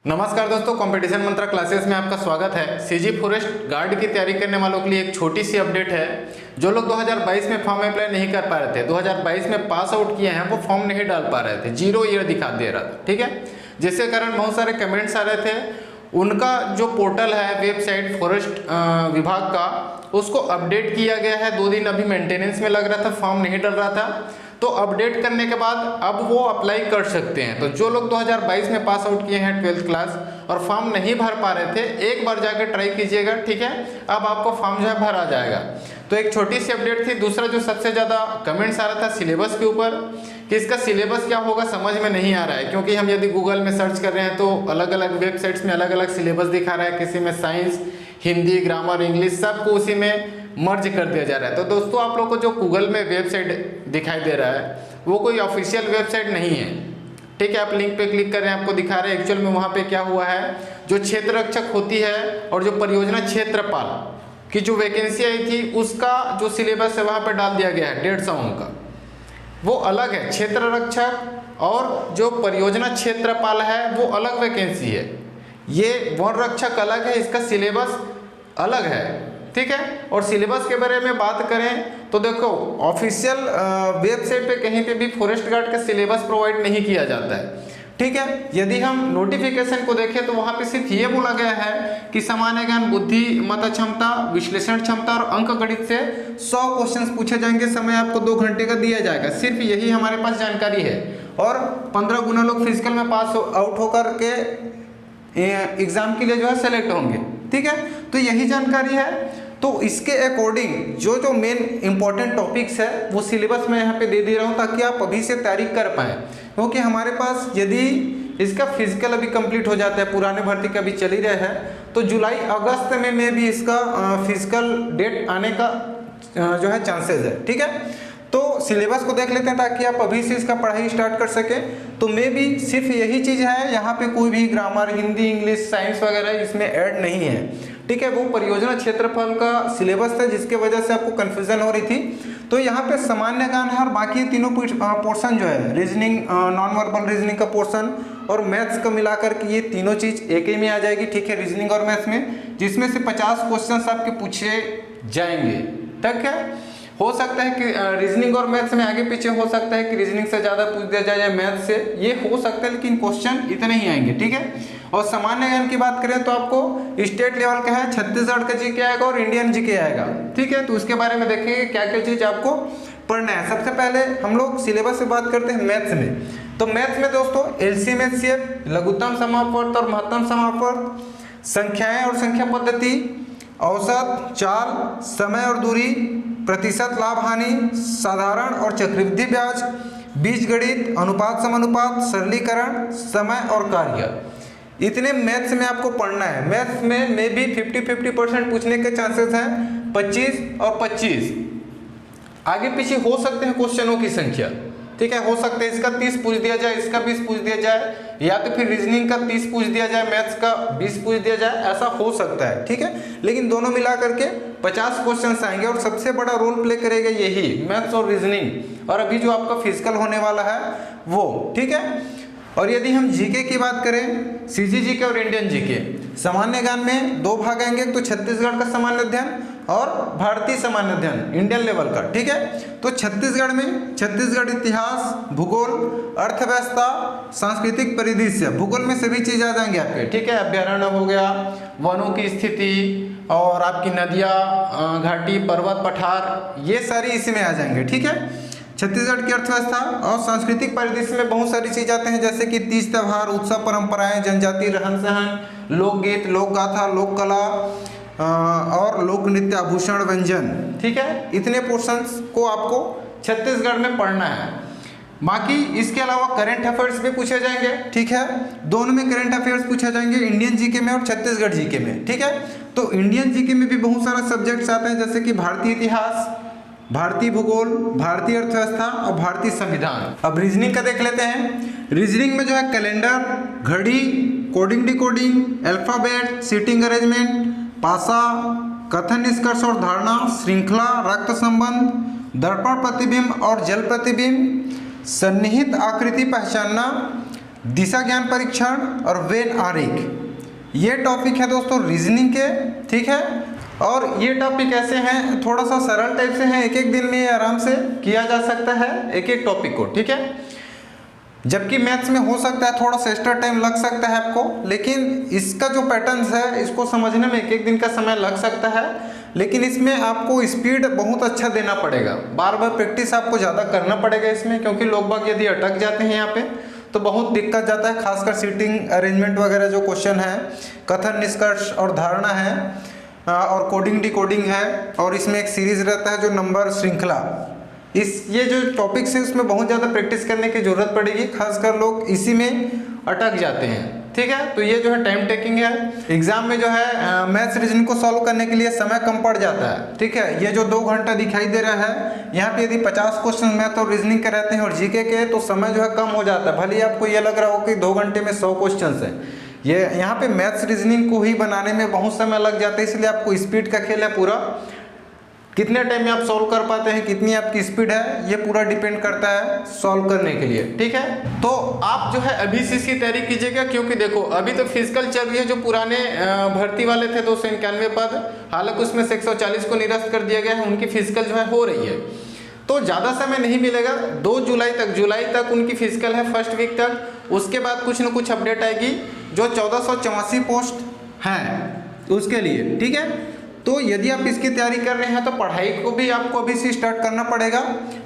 नमस्कार दोस्तों, कंपटीशन मंत्रा क्लासेस में आपका स्वागत है। सीजी फॉरेस्ट गार्ड की तैयारी करने वालों के लिए एक छोटी सी अपडेट है। जो लोग 2022 में फॉर्म अप्लाई नहीं कर पा रहे थे, 2022 में पास आउट किए हैं, वो फॉर्म नहीं डाल पा रहे थे, 0 ईयर दिखा दे रहा था, ठीक है। जिसके कारण बहुत सारे कमेंट्स आ रहे थे। उनका जो पोर्टल है वेबसाइट फॉरेस्ट विभाग का, उसको अपडेट किया गया है। 2 दिन अभी मेंटेनेंस में लग रहा था, फॉर्म नहीं डल रहा था, तो अपडेट करने के बाद अब वो अप्लाई कर सकते हैं। तो जो लोग 2022 में पास आउट किए हैं 12th क्लास और फॉर्म नहीं भर पा रहे थे, एक बार जाकर ट्राई कीजिएगा, ठीक है। अब आपको फॉर्म जो है भरा जाएगा। तो एक छोटी सी अपडेट थी। दूसरा जो सबसे ज़्यादा कमेंट्स आ रहा था सिलेबस के ऊपर, कि इसका सिलेबस क्या होगा समझ में नहीं आ रहा है। क्योंकि हम यदि गूगल में सर्च कर रहे हैं तो अलग अलग वेबसाइट्स में अलग अलग सिलेबस दिखा रहा है। किसी में साइंस, हिंदी, ग्रामर, इंग्लिश सबको उसी में मर्ज कर दिया जा रहा है। तो दोस्तों, आप लोग को जो गूगल में वेबसाइट दिखाई दे रहा है वो कोई ऑफिशियल वेबसाइट नहीं है, ठीक है। आप लिंक पे क्लिक कर रहे हैं, आपको दिखा रहे हैं एक्चुअल में वहाँ पे क्या हुआ है। जो क्षेत्र रक्षक होती है और जो परियोजना क्षेत्रपाल की जो वैकेंसी आई थी, उसका जो सिलेबस है वहाँ पे डाल दिया गया है 150 अंक का, वो अलग है। क्षेत्र रक्षक और जो परियोजना क्षेत्रपाल है वो अलग वैकेंसी है। ये वन रक्षक अलग है, इसका सिलेबस अलग है, ठीक है। और सिलेबस के बारे में बात करें तो देखो, ऑफिशियल वेबसाइट पे कहीं पे भी फॉरेस्ट गार्ड का सिलेबस प्रोवाइड नहीं किया जाता है, ठीक है। यदि हम नोटिफिकेशन को देखें तो वहाँ पे सिर्फ ये बोला गया है कि सामान्य ज्ञान, बुद्धिमत्ता क्षमता, विश्लेषण क्षमता और अंक गणित से 100 क्वेश्चंस पूछे जाएंगे। समय आपको 2 घंटे का दिया जाएगा। सिर्फ यही हमारे पास जानकारी है। और 15 गुना लोग फिजिकल में पास आउट होकर के एग्जाम के लिए जो है सेलेक्ट होंगे, ठीक है। तो यही जानकारी है। तो इसके अकॉर्डिंग जो जो मेन इंपॉर्टेंट टॉपिक्स है वो सिलेबस में यहाँ पे दे रहा हूँ, ताकि आप अभी से तैयारी कर पाएँ। क्योंकि हमारे पास यदि इसका फिजिकल अभी कंप्लीट हो जाता है, पुराने भर्ती का भी चल ही रहा है, तो जुलाई अगस्त में भी इसका फिजिकल डेट आने का जो है चांसेस है, ठीक है। तो सिलेबस को देख लेते हैं ताकि आप अभी से इसका पढ़ाई स्टार्ट कर सकें। तो मे भी सिर्फ यही चीज़ है, यहाँ पे कोई भी ग्रामर, हिंदी, इंग्लिश, साइंस वगैरह इसमें ऐड नहीं है, ठीक है। वो परियोजना क्षेत्रफल का सिलेबस था जिसके वजह से आपको कन्फ्यूजन हो रही थी। तो यहाँ पे सामान्य ज्ञान है और बाकी तीनों पोर्शन जो है, रीजनिंग, नॉन वर्बल रीजनिंग का पोर्शन और मैथ्स का मिलाकर के ये तीनों चीज़ एक ही में आ जाएगी, ठीक है, रीजनिंग और मैथ्स में, जिसमें से 50 क्वेश्चन आपके पूछे जाएंगे, ठीक है। हो सकता है कि रीजनिंग और मैथ्स में आगे पीछे हो सकता है कि रीजनिंग से ज़्यादा पूछ दिया जाए या मैथ्स से, ये हो सकता है, लेकिन क्वेश्चन इतने ही आएंगे, ठीक है। और सामान्य ज्ञान की बात करें तो आपको स्टेट लेवल का है, छत्तीसगढ़ का जीके आएगा और इंडियन जीके आएगा, ठीक है। तो उसके बारे में देखेंगे क्या क्या चीज़ आपको पढ़ना है। सबसे पहले हम लोग सिलेबस से बात करते हैं मैथ्स में। तो मैथ्स में दोस्तों एलसीएम, एचसीएफ, लघुत्तम समापवर्त और महत्तम समापवर्त, संख्याएं और संख्या पद्धति, औसत, चाल, समय और दूरी, प्रतिशत लाभ हानि, साधारण और चक्रवृद्धि ब्याज, बीजगणित, अनुपात समानुपात, सरलीकरण, समय और कार्य, इतने मैथ्स में आपको पढ़ना है। मैथ्स में मे भी 50-50% पूछने के चांसेस हैं, 25 और 25। आगे पीछे हो सकते हैं क्वेश्चनों की संख्या, ठीक है। हो सकता है इसका 30 पूछ दिया जाए, इसका 20 पूछ दिया जाए, या तो फिर रीजनिंग का 30 पूछ दिया जाए, मैथ्स का 20 पूछ दिया जाए, ऐसा हो सकता है, ठीक है। लेकिन दोनों मिला करके 50 क्वेश्चन आएंगे और सबसे बड़ा रोल प्ले करेगा यही मैथ्स और रीजनिंग, और अभी जो आपका फिजिकल होने वाला है वो, ठीक है। और यदि हम जीके की बात करें, सीजी जीके और इंडियन जीके, सामान्य ज्ञान में 2 भाग आएंगे, तो छत्तीसगढ़ का सामान्य अध्ययन और भारतीय सामान्य अध्ययन इंडियन लेवल का, ठीक है। तो छत्तीसगढ़ में छत्तीसगढ़ इतिहास, भूगोल, अर्थव्यवस्था, सांस्कृतिक परिदृश्य, भूगोल में सभी चीज़ आ जाएंगे आपके, ठीक है। अभ्यारण्य हो गया, वनों की स्थिति और आपकी नदियाँ, घाटी, पर्वत, पठार, ये सारी इसमें आ जाएंगे, ठीक है। छत्तीसगढ़ की अर्थव्यवस्था और सांस्कृतिक परिदृश्य में बहुत सारी चीज़ आते हैं, जैसे कि तीज त्योहार, उत्सव, परंपराएं, जनजाति, रहन सहन, लोकगीत, लोक गाथा, लोक कला और लोक नृत्य, आभूषण, व्यंजन, ठीक है। इतने पोर्शंस को आपको छत्तीसगढ़ में पढ़ना है। बाकी इसके अलावा करंट अफेयर्स भी पूछे जाएंगे, ठीक है। दोनों में करंट अफेयर्स पूछे जाएंगे, इंडियन जीके में और छत्तीसगढ़ जीके में, ठीक है। तो इंडियन जीके में भी बहुत सारा सब्जेक्ट्स आते हैं, जैसे कि भारतीय इतिहास, भारतीय भूगोल, भारतीय अर्थव्यवस्था और भारतीय संविधान। अब रीजनिंग का देख लेते हैं। रीजनिंग में जो है कैलेंडर, घड़ी, coding decoding, alphabet, seating arrangement, पासा, कथन, निष्कर्ष और धारणा, श्रृंखला, रक्त संबंध, दर्पण प्रतिबिंब और जल प्रतिबिंब, सन्निहित आकृति पहचानना, दिशा ज्ञान परीक्षण और वेन आरेख। ये टॉपिक है दोस्तों रीजनिंग के, ठीक है। और ये टॉपिक ऐसे हैं, थोड़ा सा सरल टाइप से हैं, एक एक दिन में ये आराम से किया जा सकता है एक एक टॉपिक को, ठीक है। जबकि मैथ्स में हो सकता है थोड़ा सा एक्स्ट्रा टाइम लग सकता है आपको, लेकिन इसका जो पैटर्न्स है इसको समझने में एक एक दिन का समय लग सकता है, लेकिन इसमें आपको स्पीड बहुत अच्छा देना पड़ेगा, बार बार प्रैक्टिस आपको ज़्यादा करना पड़ेगा इसमें, क्योंकि लोग बाग यदि अटक जाते हैं यहाँ पे तो बहुत दिक्कत जाता है, खासकर सीटिंग अरेंजमेंट वगैरह जो क्वेश्चन है, कथन निष्कर्ष और धारणा है, और कोडिंग डिकोडिंग है, और इसमें एक सीरीज रहता है जो नंबर श्रृंखला। ये जो टॉपिक्स हैं उसमें बहुत ज़्यादा प्रैक्टिस करने की जरूरत पड़ेगी, खासकर लोग इसी में अटक जाते हैं, ठीक है। तो ये जो है टाइम टेकिंग है, एग्जाम में जो है मैथ्स रीजनिंग को सॉल्व करने के लिए समय कम पड़ जाता है, ठीक है। ये जो 2 घंटा दिखाई दे रहा है, यहाँ पे यदि 50 क्वेश्चन मैथ और रीजनिंग के रहते हैं और जीके के, तो समय जो है कम हो जाता है। भले ही आपको ये लग रहा हो कि 2 घंटे में 100 क्वेश्चन है, ये यहाँ पे मैथ्स रीजनिंग को ही बनाने में बहुत समय लग जाता है, इसलिए आपको स्पीड का खेल है पूरा, कितने टाइम में आप सॉल्व कर पाते हैं, कितनी आपकी स्पीड है, ये पूरा डिपेंड करता है सॉल्व करने के लिए, ठीक है। तो आप जो है अभी से इसकी तैयारी कीजिएगा, क्योंकि देखो अभी तो फिजिकल चल रही है, जो पुराने भर्ती वाले थे 291 पद, हालांकि उसमें से 140 को निरस्त कर दिया गया है, उनकी फिजिकल जो है हो रही है, तो ज़्यादा समय नहीं मिलेगा। 2 जुलाई तक उनकी फिजिकल है, फर्स्ट वीक तक। उसके बाद कुछ न कुछ अपडेट आएगी जो 1484 पोस्ट हैं उसके लिए, ठीक है। तो यदि आप इसकी तैयारी कर रहे हैं तो पढ़ाई को भी आपको अभी से स्टार्ट करना पड़ेगा,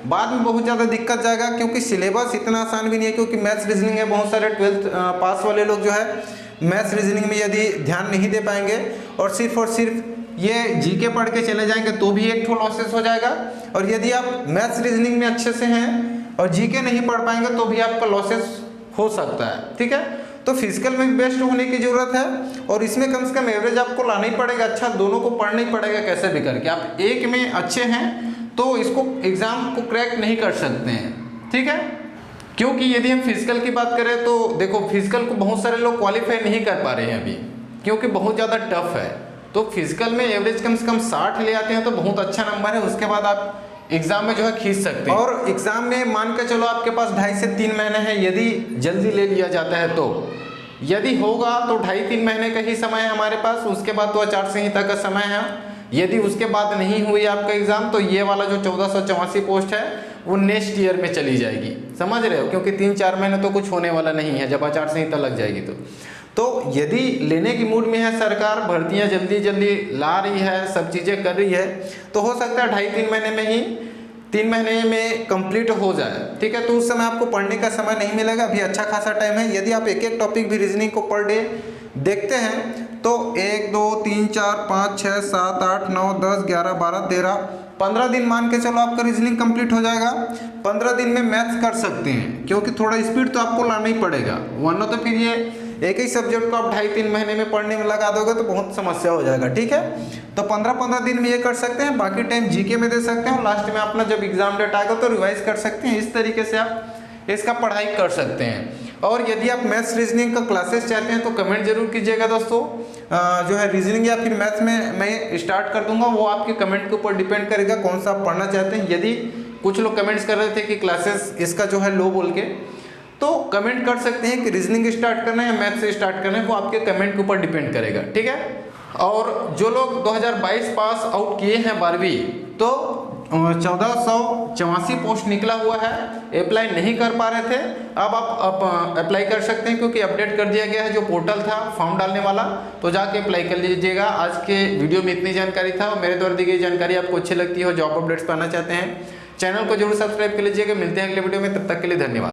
बाद में बहुत ज़्यादा दिक्कत जाएगा, क्योंकि सिलेबस इतना आसान भी नहीं है, क्योंकि मैथ्स रीजनिंग है, बहुत सारे 12th पास वाले लोग जो है मैथ्स रीजनिंग में यदि ध्यान नहीं दे पाएंगे और सिर्फ ये जीके पढ़ के चले जाएंगे तो भी एक ठो लॉसेस हो जाएगा, और यदि आप मैथ्स रीजनिंग में अच्छे से हैं और जीके नहीं पढ़ पाएंगे तो भी आपका लॉसेस हो सकता है, ठीक है। तो फिजिकल में बेस्ट होने की जरूरत है, और इसमें कम से कम एवरेज आपको लाना ही पड़ेगा, अच्छा दोनों को पढ़ना ही पड़ेगा कैसे भी करके। आप एक में अच्छे हैं तो इसको एग्जाम को क्रैक नहीं कर सकते हैं, ठीक है। क्योंकि यदि हम फिजिकल की बात करें तो देखो फिजिकल को बहुत सारे लोग क्वालिफाई नहीं कर पा रहे हैं अभी, क्योंकि बहुत ज़्यादा टफ है। तो फिजिकल में एवरेज कम से कम 60 ले आते हैं तो बहुत अच्छा नंबर है, उसके बाद आप एग्जाम में जो है खींच सकते हैं। और एग्जाम में मान के चलो आपके पास 2.5 से 3 महीने हैं, यदि जल्दी ले लिया जाता है तो, यदि होगा तो 2.5-3 महीने का ही समय है हमारे पास, उसके बाद तो आचार संहिता का समय है। यदि उसके बाद नहीं हुई आपका एग्जाम तो ये वाला जो 1484 पोस्ट है वो नेक्स्ट ईयर में चली जाएगी, समझ रहे हो, क्योंकि 3-4 महीने तो कुछ होने वाला नहीं है जब आचार संहिता लग जाएगी तो यदि लेने की मूड में है सरकार, भर्तियां जल्दी ला रही है, सब चीज़ें कर रही है, तो हो सकता है 2.5-3 महीने में ही 3 महीने में कंप्लीट हो जाए, ठीक है। तो उस समय आपको पढ़ने का समय नहीं मिलेगा, अभी अच्छा खासा टाइम है। यदि आप एक एक टॉपिक भी रीजनिंग को पर डे देखते हैं तो 1 2 3 4 5 6 7 8 9 10 11 12 13 15 दिन मान के चलो आपका रीजनिंग कंप्लीट हो जाएगा। 15 दिन में मैथ्स कर सकते हैं, क्योंकि थोड़ा स्पीड तो आपको लाना ही पड़ेगा, वरना तो फिर ये एक ही सब्जेक्ट को आप 2.5-3 महीने में पढ़ने में लगा दोगे तो बहुत समस्या हो जाएगा, ठीक है। तो 15-15 दिन में ये कर सकते हैं, बाकी टाइम जीके में दे सकते हैं, और लास्ट में अपना जब एग्जाम डेट आएगा तो रिवाइज कर सकते हैं। इस तरीके से आप इसका पढ़ाई कर सकते हैं। और यदि आप मैथ्स रीजनिंग का क्लासेस चाहते हैं तो कमेंट जरूर कीजिएगा दोस्तों। जो है रीजनिंग या फिर मैथ्स में मैं स्टार्ट कर दूंगा, वो आपके कमेंट के ऊपर डिपेंड करेगा कौन सा आप पढ़ना चाहते हैं। यदि कुछ लोग कमेंट्स कर रहे थे कि क्लासेस इसका जो है लो बोल के, तो कमेंट कर सकते हैं कि रीजनिंग स्टार्ट करना है या मैथ से स्टार्ट करना है, वो आपके कमेंट के ऊपर डिपेंड करेगा, ठीक है। और जो लोग 2022 पास आउट किए हैं 12वीं, तो 1484 पोस्ट निकला हुआ है, अप्लाई नहीं कर पा रहे थे, अब आप अप्लाई कर सकते हैं, क्योंकि अपडेट कर दिया गया है जो पोर्टल था फॉर्म डालने वाला, तो जाके अप्लाई कर लीजिएगा। आज के वीडियो में इतनी जानकारी था, और मेरे द्वारा दी गई जानकारी आपको अच्छी लगती है और जॉब अपडेट्स पाना चाहते हैं, चैनल को जरूर सब्सक्राइब कर लीजिएगा। मिलते हैं अगले वीडियो में, तब तक के लिए धन्यवाद।